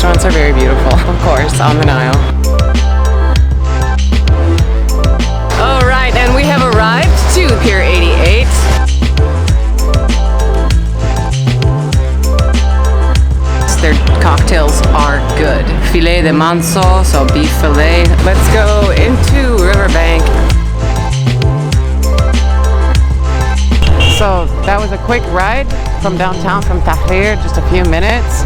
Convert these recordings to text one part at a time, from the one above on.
restaurants are very beautiful, of course, on the Nile. All right, and we have arrived to Pier 88. Their cocktails are good. Filet de manso, so beef filet. Let's go into Riverbank. So that was a quick ride from downtown, from Tahrir, just a few minutes.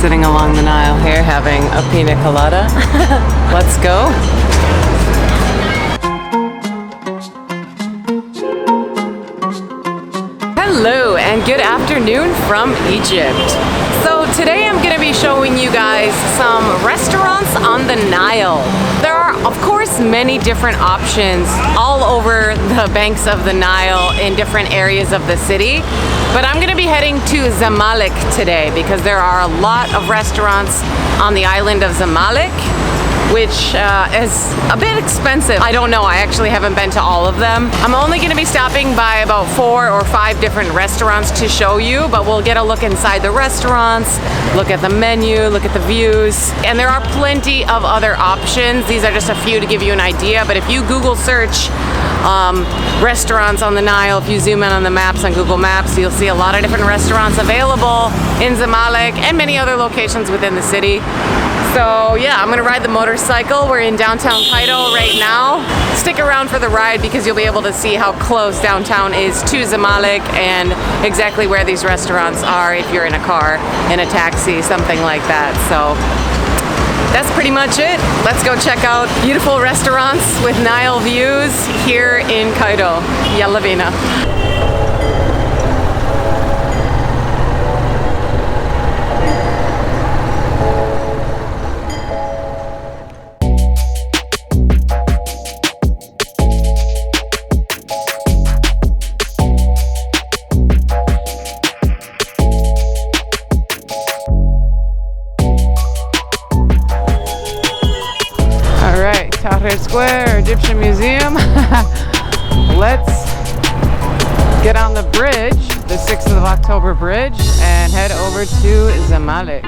Sitting along the Nile here having a pina colada. Let's go. Hello and good afternoon from Egypt. So today I'm going to be showing you guys some restaurants on the Nile. There are of course many different options all over the banks of the Nile in different areas of the city, but I'm going to be heading to Zamalek today because there are a lot of restaurants on the island of Zamalek, which is a bit expensive. I don't know, I actually haven't been to all of them. I'm only gonna be stopping by about 4 or 5 different restaurants to show you, but we'll get a look inside the restaurants, look at the menu, look at the views, and there are plenty of other options. These are just a few to give you an idea, but if you Google search restaurants on the Nile, if you zoom in on the maps on Google Maps, you'll see a lot of different restaurants available in Zamalek and many other locations within the city. So yeah, I'm gonna ride the motorcycle. We're in downtown Cairo right now. Stick around for the ride because you'll be able to see how close downtown is to Zamalek and exactly where these restaurants are if you're in a car, in a taxi, something like that. So that's pretty much it. Let's go check out beautiful restaurants with Nile views here in Cairo. Yalla bina. Square, Egyptian Museum. Let's get on the bridge, the 6th of October bridge, and head over to Zamalek.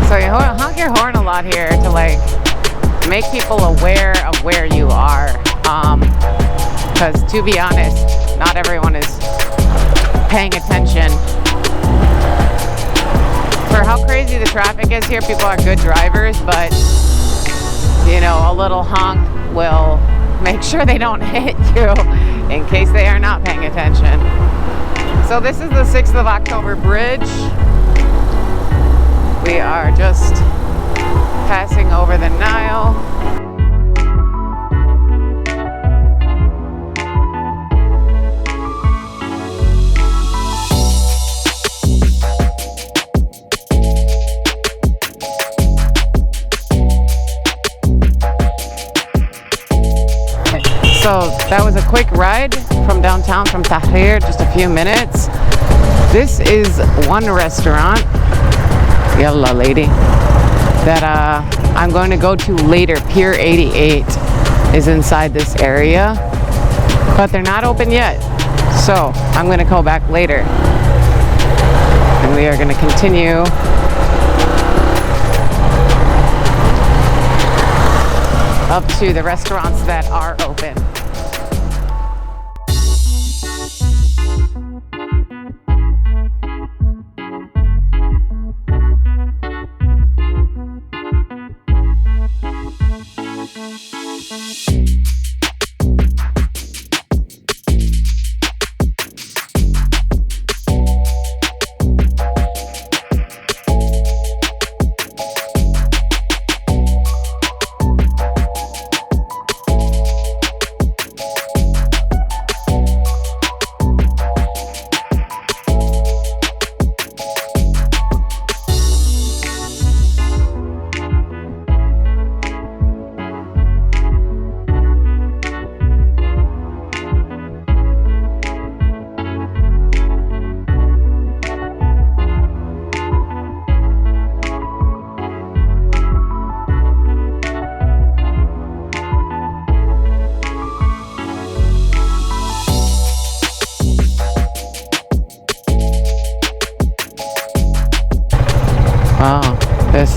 So you honk your horn a lot here to like make people aware of where you are, because to be honest, not everyone is paying attention. For how crazy the traffic is here, people are good drivers, but you know, a little honk will make sure they don't hit you in case they are not paying attention. So this is the 6th of October bridge. We are just passing over the Nile. So that was a quick ride from downtown, from Tahrir, just a few minutes. This is one restaurant, yalla lady, that I'm going to go to later. Pier 88 is inside this area, but they're not open yet. So I'm going to go back later. And we are going to continue up to the restaurants that are open.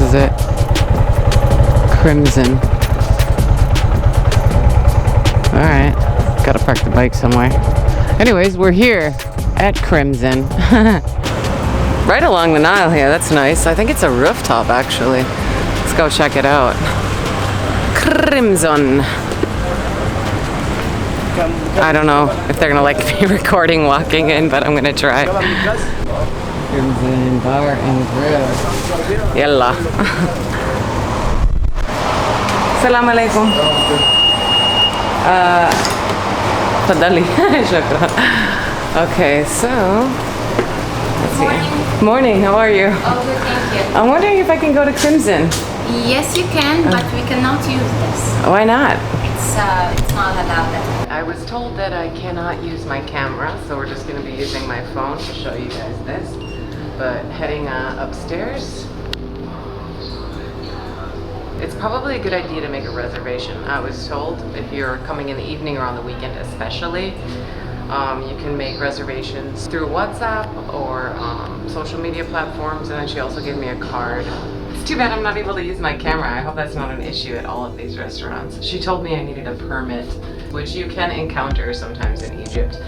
is it. Crimson. Alright. Gotta park the bike somewhere. Anyways, we're here at Crimson. Right along the Nile here. That's nice. I think it's a rooftop actually. Let's go check it out. Crimson. I don't know if they're gonna like me recording walking in, but I'm gonna try. Crimson Bar and Grill. Yalla. Assalamu alaikum. Fadali. Shukran. Okay, so let's see. Morning, how are you? Oh, good, thank you. I'm wondering if I can go to Crimson. Yes, you can, but we cannot use this. Why not? It's not allowed. I was told that I cannot use my camera, so we're just going to be using my phone to show you guys this. But heading upstairs, it's probably a good idea to make a reservation. I was told if you're coming in the evening or on the weekend especially, you can make reservations through WhatsApp or social media platforms, and then she also gave me a card. It's too bad I'm not able to use my camera. I hope that's not an issue at all of these restaurants. She told me I needed a permit, which you can encounter sometimes in Egypt.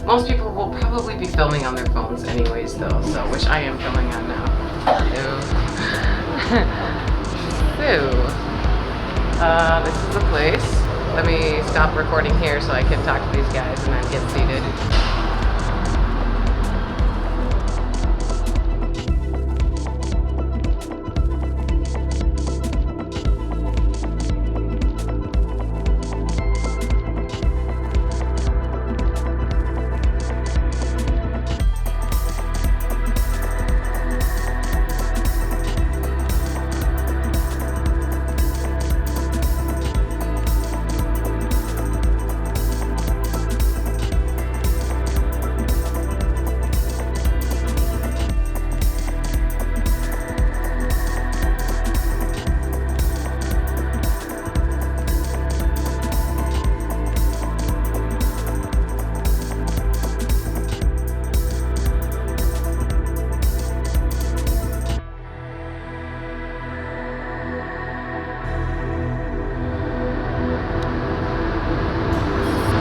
Most people will probably be filming on their phones anyways though, so which I am filming on now. This is the place. Let me stop recording here so I can talk to these guys and then get seated.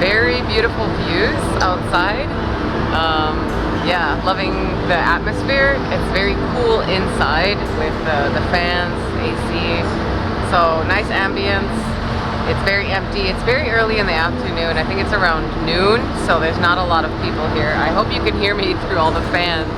Very beautiful views outside. Yeah, loving the atmosphere. It's very cool inside with the fans, AC. So nice ambience. It's very empty. It's very early in the afternoon. I think it's around noon, so there's not a lot of people here. I hope you can hear me through all the fans.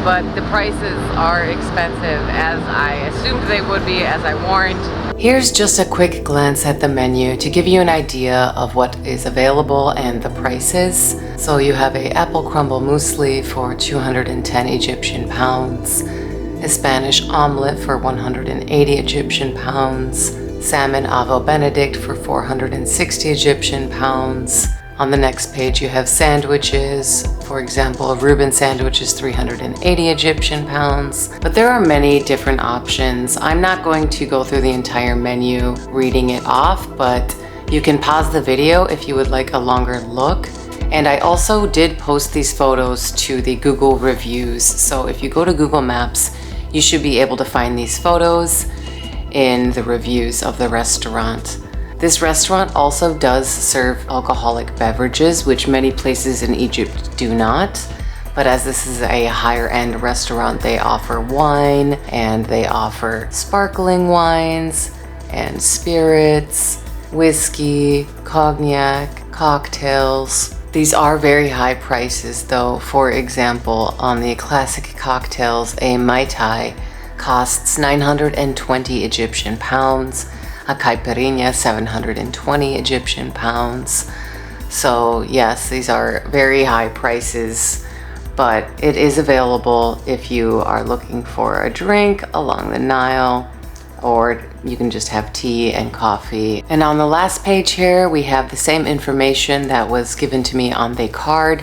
But the prices are expensive, as I assumed they would be, as I warned. Here's just a quick glance at the menu to give you an idea of what is available and the prices. So you have a apple crumble muesli for 210 Egyptian pounds, a Spanish omelet for 180 Egyptian pounds, salmon avo benedict for 460 Egyptian pounds. On the next page you have sandwiches. For example, a Reuben sandwich is 380 Egyptian pounds. But there are many different options. I'm not going to go through the entire menu reading it off, but you can pause the video if you would like a longer look. And I also did post these photos to the Google reviews. So if you go to Google Maps, you should be able to find these photos in the reviews of the restaurant. This restaurant also does serve alcoholic beverages, which many places in Egypt do not. But as this is a higher end restaurant, they offer wine and they offer sparkling wines and spirits, whiskey, cognac, cocktails. These are very high prices though. For example, on the classic cocktails, a Mai Tai costs 920 Egyptian pounds. A caipirinha, 720 Egyptian pounds. So yes, these are very high prices, but it is available if you are looking for a drink along the Nile, or you can just have tea and coffee. And on the last page here, we have the same information that was given to me on the card.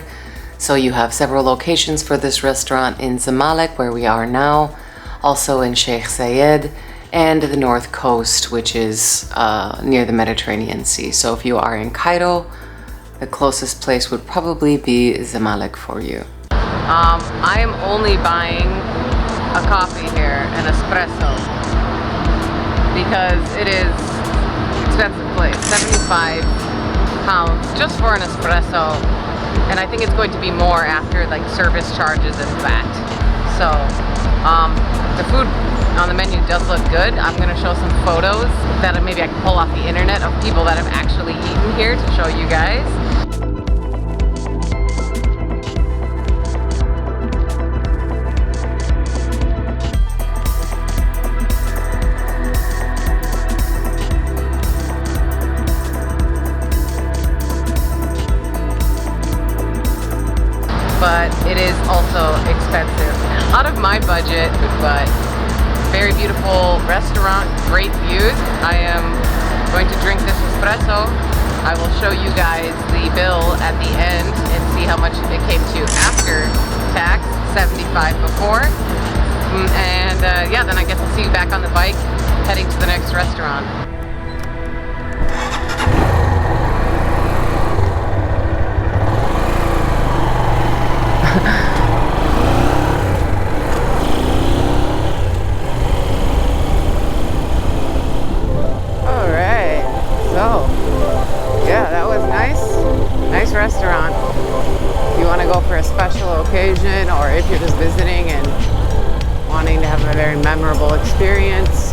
So you have several locations for this restaurant in Zamalek, where we are now, also in Sheikh Zayed, and the North Coast, which is near the Mediterranean Sea. So if you are in Cairo, the closest place would probably be Zamalek for you. I am only buying a coffee here, an espresso, because it is an expensive place. 75 pounds just for an espresso, and I think it's going to be more after like service charges and VAT. So the food on the menu does look good. I'm gonna show some photos that maybe I can pull off the internet of people that have actually eaten here to show you guys. But it is also expensive. Out of my budget, but very beautiful restaurant, great views. I am going to drink this espresso. I will show you guys the bill at the end and see how much it came to after tax, 75 before. And yeah, then I guess I'll see you back on the bike heading to the next restaurant. Restaurant. If you want to go for a special occasion, or if you're just visiting and wanting to have a very memorable experience,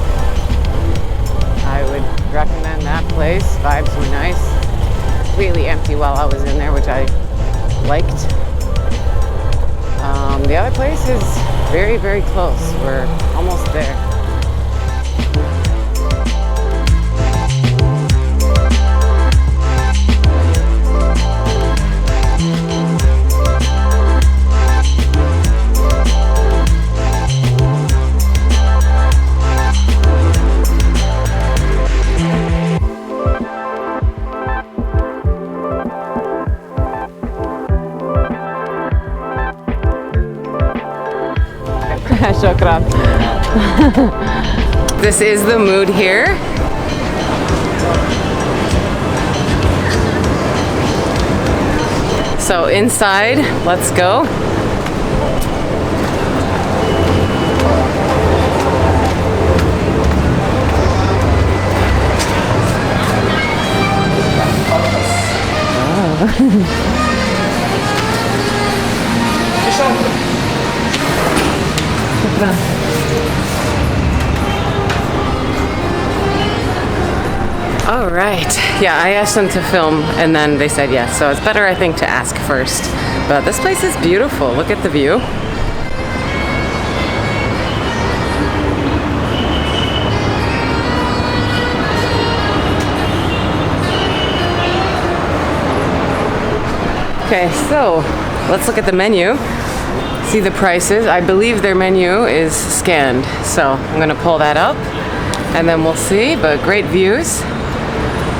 I would recommend that place. Vibes were nice. Really empty while I was in there, which I liked. The other place is very, very close. We're almost there. Shukran. This is the mood here. So inside, let's go. All right. Yeah, I asked them to film and then they said yes. So it's better, I think, to ask first. But this place is beautiful. Look at the view. Okay, so let's look at the menu. See the prices. I believe their menu is scanned. So I'm gonna pull that up and then we'll see, but great views.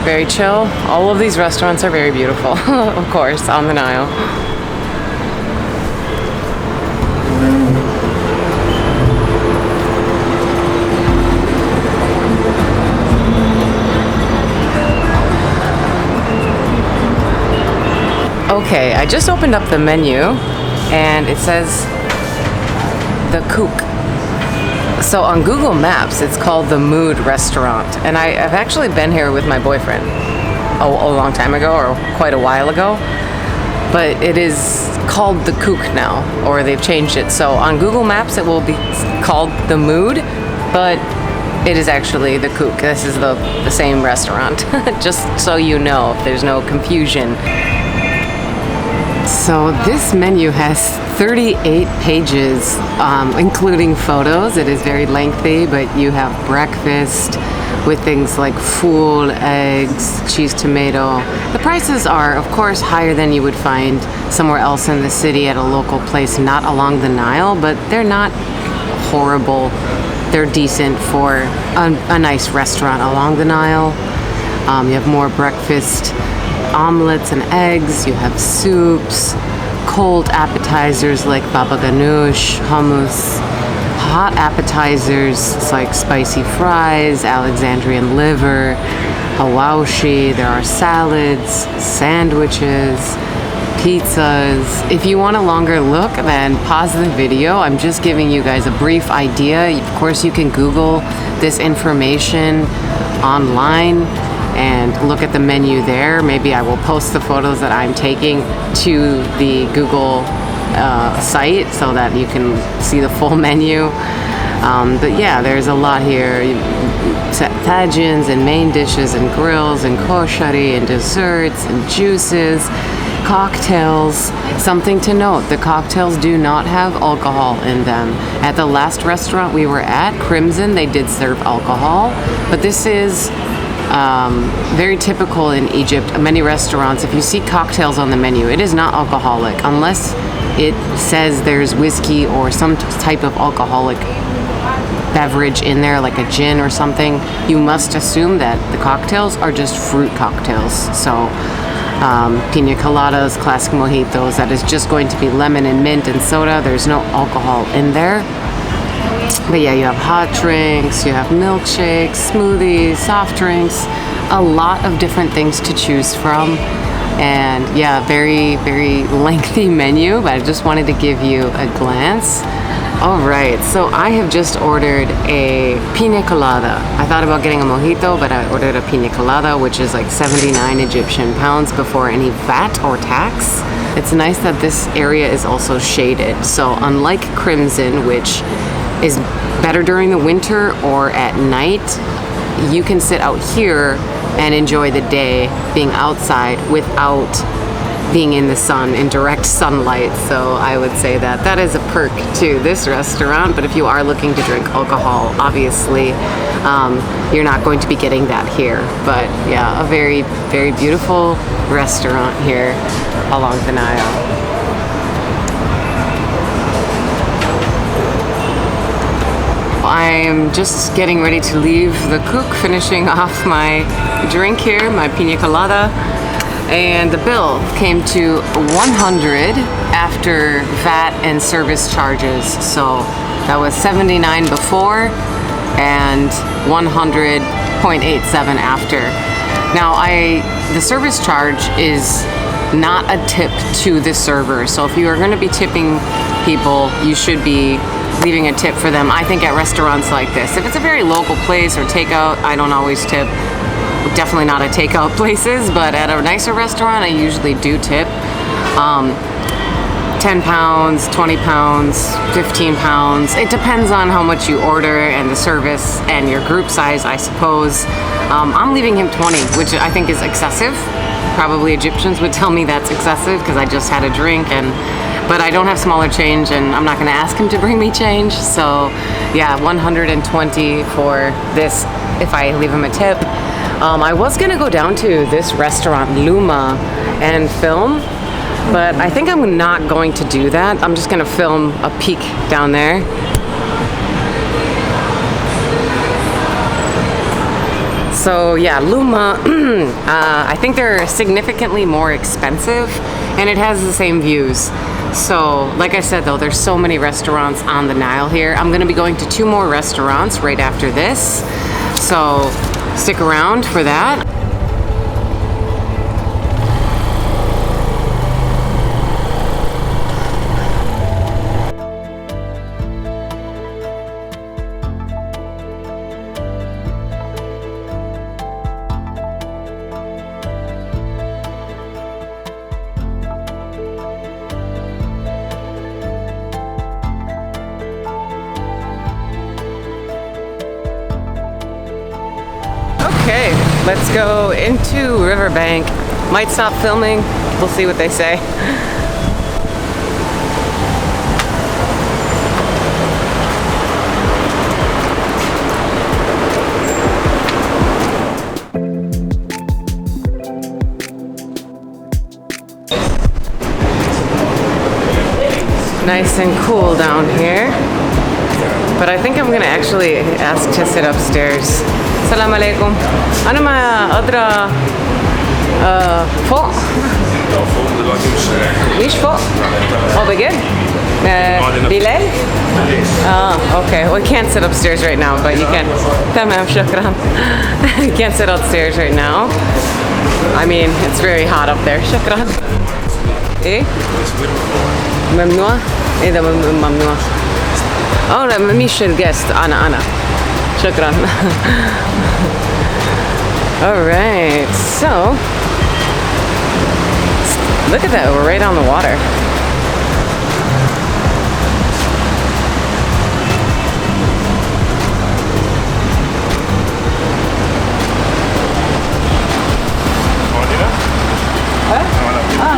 Very chill. All of these restaurants are very beautiful, of course, on the Nile. Okay, I just opened up the menu and it says the Cooq. So on Google Maps, it's called the Mood Restaurant. And I've actually been here with my boyfriend a long time ago, or quite a while ago. But it is called the Cooq now, or they've changed it. So on Google Maps, it will be called the Mood, but it is actually the Cooq. This is the same restaurant, just so you know, if there's no confusion. So this menu has 38 pages, including photos. It is very lengthy, but you have breakfast with things like fool, eggs, cheese, tomato. The prices are, of course, higher than you would find somewhere else in the city at a local place, not along the Nile, but they're not horrible. They're decent for a nice restaurant along the Nile. You have more breakfast, omelets and eggs, you have soups, cold appetizers like baba ganoush, hummus, hot appetizers like spicy fries, Alexandrian liver, hawashi, there are salads, sandwiches, pizzas. If you want a longer look, then pause the video. I'm just giving you guys a brief idea. Of course, you can Google this information online and look at the menu there. Maybe I will post the photos that I'm taking to the Google site so that you can see the full menu. But yeah, there's a lot here. Tagines and main dishes and grills and koshari and desserts and juices, cocktails. Something to note, the cocktails do not have alcohol in them. At the last restaurant we were at, Crimson, they did serve alcohol, but this is very typical in Egypt. Many restaurants, if you see cocktails on the menu, it is not alcoholic unless it says there's whiskey or some type of alcoholic beverage in there, like a gin or something. You must assume that the cocktails are just fruit cocktails. So pina coladas, classic mojitos, that is just going to be lemon and mint and soda. There's no alcohol in there. But yeah, you have hot drinks, you have milkshakes, smoothies, soft drinks, a lot of different things to choose from. And yeah, very, very lengthy menu, but I just wanted to give you a glance. All right, so I have just ordered a pina colada. I thought about getting a mojito, but I ordered a pina colada, which is like 79 Egyptian pounds before any VAT or tax. It's nice that this area is also shaded. So unlike Crimson, which is better during the winter or at night, you can sit out here and enjoy the day being outside without being in the sun, in direct sunlight. So I would say that that is a perk to this restaurant. But if you are looking to drink alcohol, obviously you're not going to be getting that here. But yeah, a very, very beautiful restaurant here along the Nile. I'm just getting ready to leave the Cooq, finishing off my drink here, my pina colada, and the bill came to 100 after VAT and service charges. So that was 79 before and 100.87 after. Now the service charge is not a tip to the server. So if you are going to be tipping people, you should be leaving a tip for them. I think at restaurants like this, if it's a very local place or takeout, I don't always tip. Definitely not at takeout places, but at a nicer restaurant, I usually do tip. 10 pounds, 20 pounds, 15 pounds. It depends on how much you order and the service and your group size, I suppose. I'm leaving him 20, which I think is excessive. Probably Egyptians would tell me that's excessive because I just had a drink, but I don't have smaller change and I'm not gonna ask him to bring me change. So yeah, 120 for this if I leave him a tip. I was gonna go down to this restaurant, Luma, and film, but I think I'm not going to do that. I'm just gonna film a peek down there. So yeah, Luma, I think they're significantly more expensive and it has the same views. So like I said though, there's so many restaurants on the Nile here. I'm gonna be going to 2 more restaurants right after this. So stick around for that. Okay, let's go into Riverbank. Might stop filming. We'll see what they say. Nice and cool down here. But I think I'm gonna actually ask to sit upstairs. Assalamu alaikum. أنا ما أدرى فوق. مش فوق. Oh, بجد؟ بلال؟ Okay. Well, we can't sit upstairs right now, but you can. تمام, شكرا. You can't sit upstairs right now. I mean, it's very hot up there. شكرا. ايه ممنوع ايه ده ممنوع اه لا مش الجست انا شكرا alright so look at that we're right on the water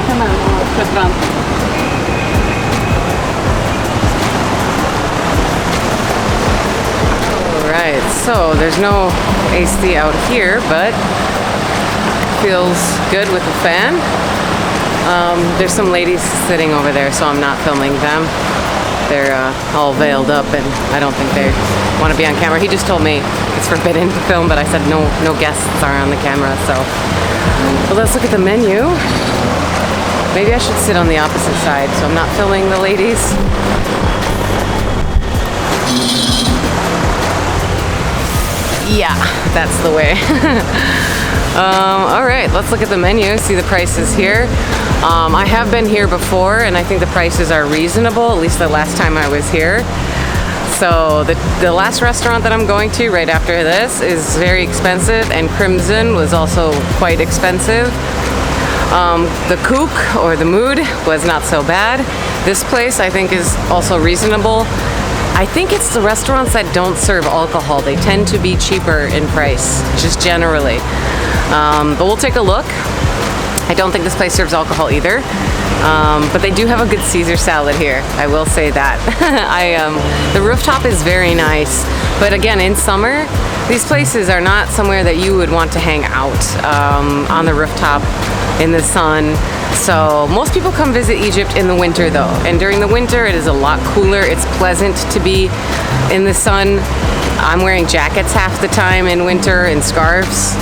تمام شكرا Alright, so there's no AC out here, but feels good with the fan. There's some ladies sitting over there, so I'm not filming them. They're all veiled up, and I don't think they want to be on camera. He just told me it's forbidden to film, but I said no guests are on the camera, so. Well, let's look at the menu. Maybe I should sit on the opposite side, so I'm not filming the ladies. Yeah, that's the way. All right, let's look at the menu, see the prices here. I have been here before, and I think the prices are reasonable, at least the last time I was here. So the last restaurant that I'm going to right after this is very expensive, and Crimson was also quite expensive. The Cooq or the Mood was not so bad. This place I think is also reasonable. I think it's the restaurants that don't serve alcohol. They tend to be cheaper in price, just generally. But we'll take a look. I don't think this place serves alcohol either. But they do have a good Caesar salad here. I will say that. The rooftop is very nice. But again, in summer, these places are not somewhere that you would want to hang out on the rooftop in the sun. So most people come visit Egypt in the winter though. And during the winter, it is a lot cooler. It's pleasant to be in the sun. I'm wearing jackets half the time in winter and scarves.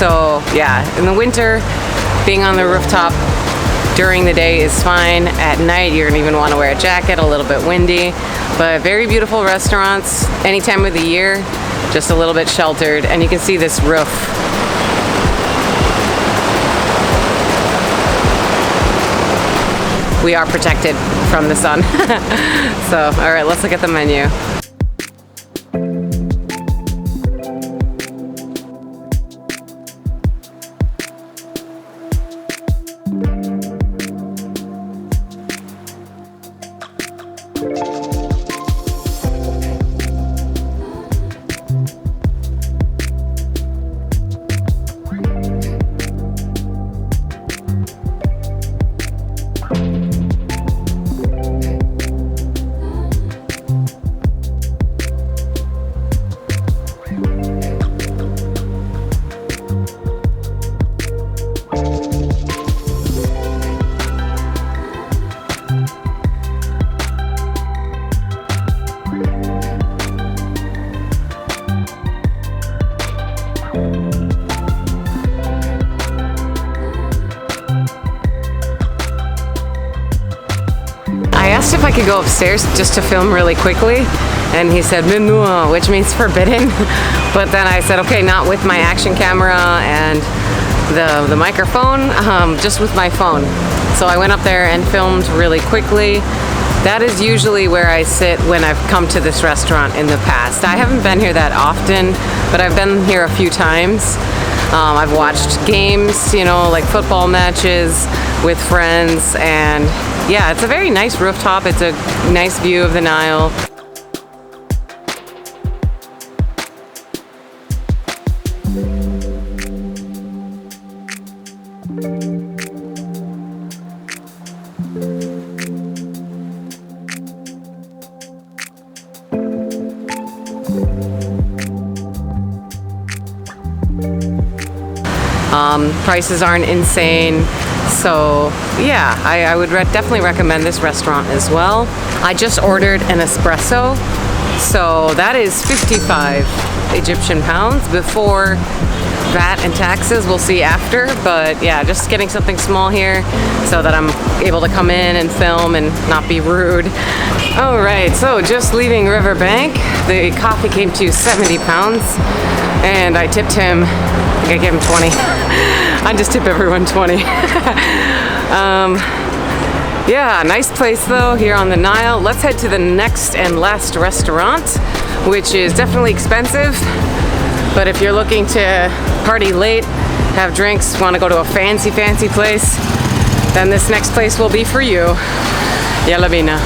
So yeah, in the winter, being on the rooftop during the day is fine. At night, you're gonna even want to wear a jacket, a little bit windy. But very beautiful restaurants any time of the year, just a little bit sheltered. And you can see this roof. We are protected from the sun. So, all right, let's look at the menu. If I could go upstairs just to film really quickly, and he said "Mimnua," which means forbidden. But then I said, okay, not with my action camera and the microphone, just with my phone. So I went up there and filmed really quickly. That is usually where I sit when I've come to this restaurant in the past. I haven't been here that often, but I've been here a few times. I've watched games, you know, like football matches with friends, and yeah, it's a very nice rooftop. It's a nice view of the Nile. Prices aren't insane. So yeah, I would definitely recommend this restaurant as well. I just ordered an espresso. So that is 55 Egyptian pounds before VAT and taxes. We'll see after. But yeah, just getting something small here so that I'm able to come in and film and not be rude. All right, so just leaving Riverbank. The coffee came to 70 pounds and I tipped him, I think I gave him 20. I just tip everyone 20. Yeah, nice place though here on the Nile. Let's head to the next and last restaurant, which is definitely expensive. But if you're looking to party late, have drinks, want to go to a fancy place, then this next place will be for you. Yalla bina.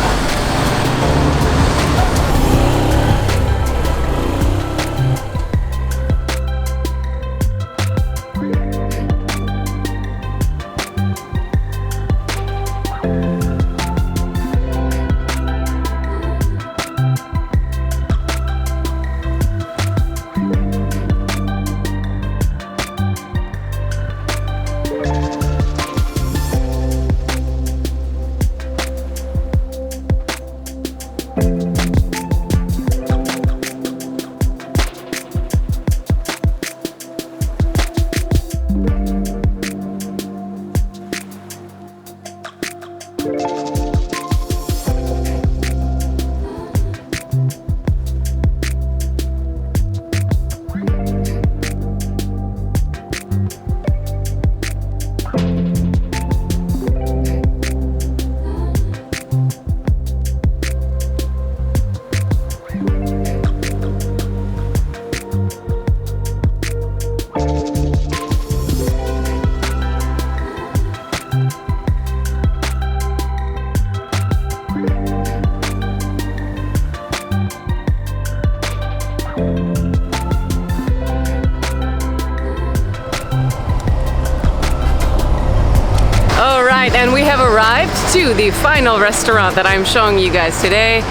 And we have arrived to the final restaurant that I'm showing you guys today.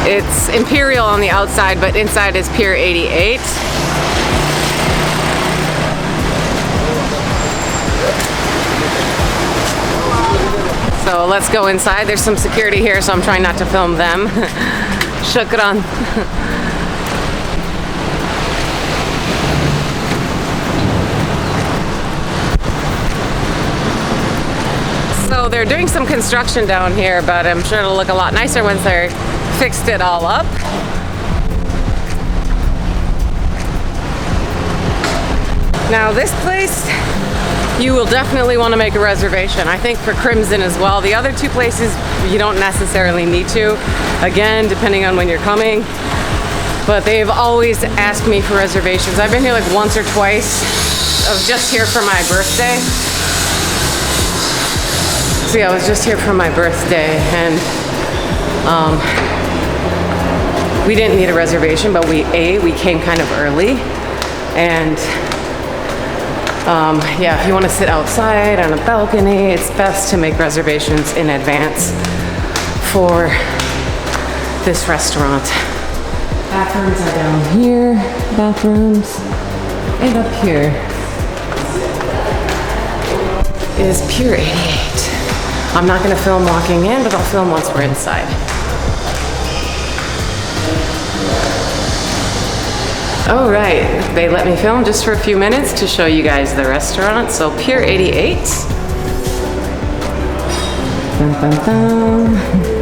It's Imperial on the outside, but inside is Pier 88. So let's go inside. There's some security here, so I'm trying not to film them. Shukran. So they're doing some construction down here, but I'm sure it'll look a lot nicer once they're fixed it all up. Now this place, you will definitely want to make a reservation. I think for Crimson as well. The other two places, you don't necessarily need to. Again, depending on when you're coming. But they've always asked me for reservations. I've been here like once or twice. I was just here for my birthday. See, I was just here for my birthday, and we didn't need a reservation, but we came kind of early, and yeah, if you want to sit outside on a balcony, it's best to make reservations in advance for this restaurant. Bathrooms are down here, bathrooms, and up here is Pier 88. I'm not going to film walking in, but I'll film once we're inside. All right, they let me film just for a few minutes to show you guys the restaurant. So Pier 88. Dun, dun, dun.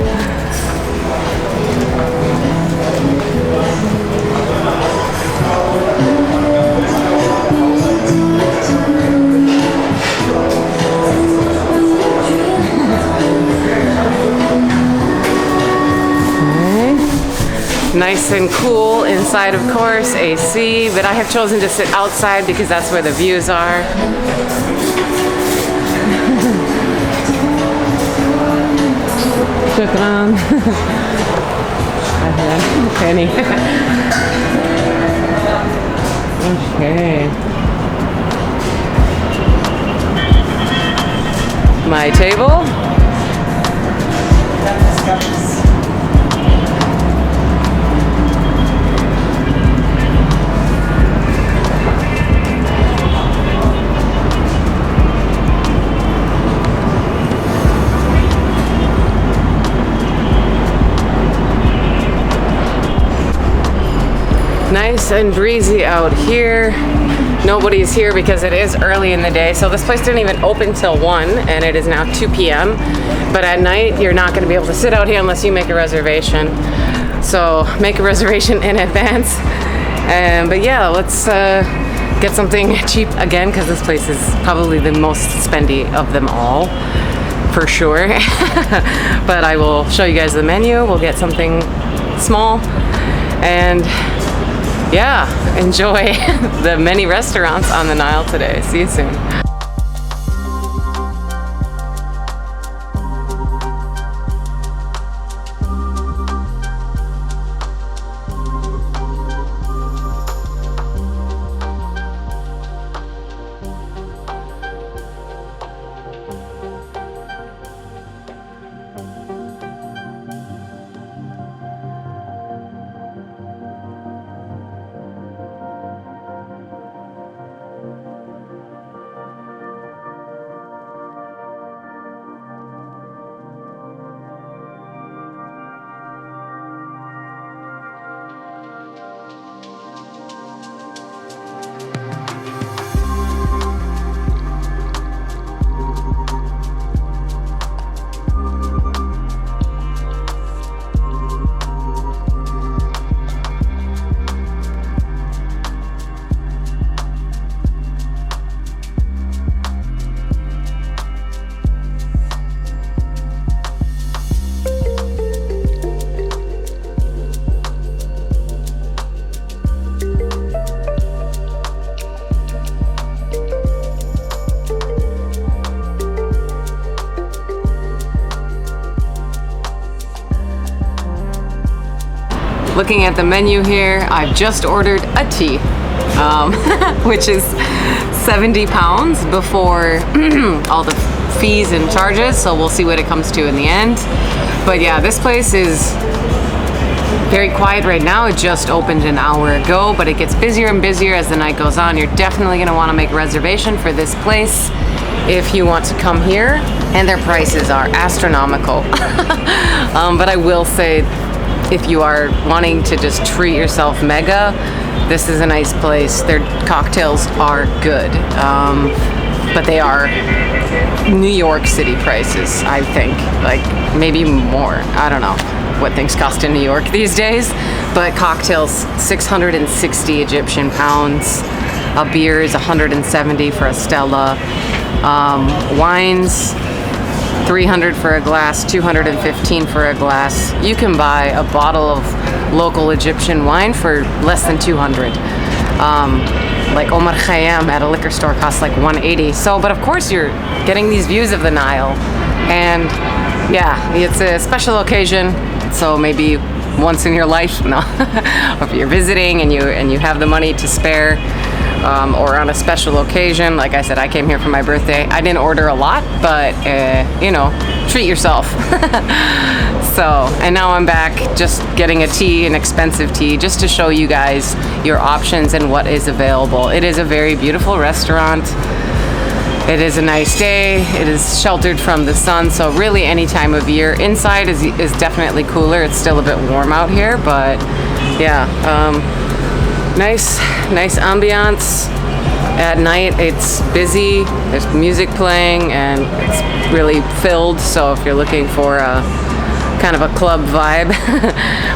Nice and cool inside, of course, AC, but I have chosen to sit outside because that's where the views are. Shukran. Penny. Okay. My table. Nice and breezy out here. Nobody's here because it is early in the day. So this place didn't even open till 1 and it is now 2 p.m. But at night, you're not gonna be able to sit out here unless you make a reservation. So make a reservation in advance. But yeah, let's get something cheap again because this place is probably the most spendy of them all. for sure. But I will show you guys the menu. We'll get something small and yeah, enjoy the many restaurants on the Nile today. See you soon. Looking at the menu here, I've just ordered a tea, which is 70 pounds before all the fees and charges, so we'll see what it comes to in the end. But yeah, this place is very quiet right now. It just opened an hour ago, but it gets busier and busier as the night goes on. You're definitely going to want to make a reservation for this place if you want to come here, and their prices are astronomical. But I will say, if you are wanting to just treat yourself mega, this is a nice place. Their cocktails are good, but they are New York City prices, I think. Like, maybe more. I don't know what things cost in New York these days, but cocktails, 660 Egyptian pounds. A beer is 170 for a Stella. Wines, 300 for a glass, 215 for a glass. You can buy a bottle of local Egyptian wine for less than 200. Like Omar Khayyam at a liquor store costs like 180. So, but of course you're getting these views of the Nile, and yeah, it's a special occasion. So maybe once in your life, no, if you're visiting and you have the money to spare. Or on a special occasion. Like I said, I came here for my birthday. I didn't order a lot, but you know, treat yourself. So, and now I'm back just getting a tea, an expensive tea, just to show you guys your options and what is available. It is a very beautiful restaurant. It is a nice day. It is sheltered from the sun, so really any time of year. Inside is definitely cooler. It's still a bit warm out here, but yeah. Nice ambiance. At night it's busy, there's music playing, and it's really filled, so if you're looking for a kind of a club vibe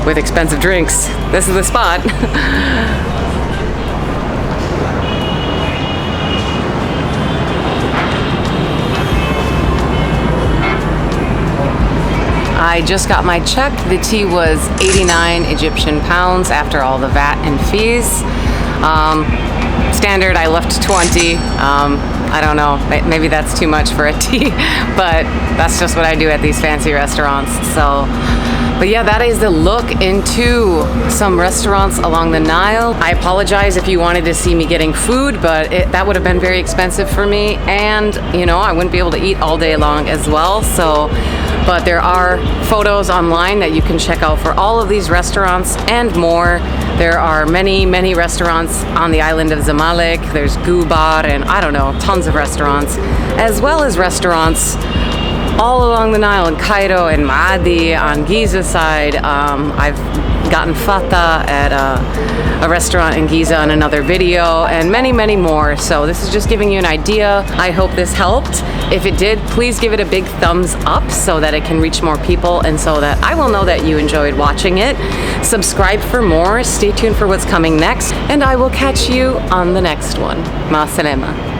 with expensive drinks, this is the spot. I just got my check. The tea was 89 Egyptian pounds after all the VAT and fees. Standard, I left 20. I don't know, maybe that's too much for a tea, but that's just what I do at these fancy restaurants. So, but yeah, that is the look into some restaurants along the Nile. I apologize if you wanted to see me getting food, but that would have been very expensive for me, and you know, I wouldn't be able to eat all day long as well. So, but there are photos online that you can check out for all of these restaurants and more. There are many restaurants on the island of Zamalek. There's Gubar and I don't know, tons of restaurants, as well as restaurants all along the Nile in Cairo and Maadi on Giza side. I've gotten Fattah at a restaurant in Giza in another video, and many more. So this is just giving you an idea. I hope this helped. If it did, please give it a big thumbs up so that it can reach more people and so that I will know that you enjoyed watching it. Subscribe for more. Stay tuned for what's coming next, and I will catch you on the next one. Ma salama.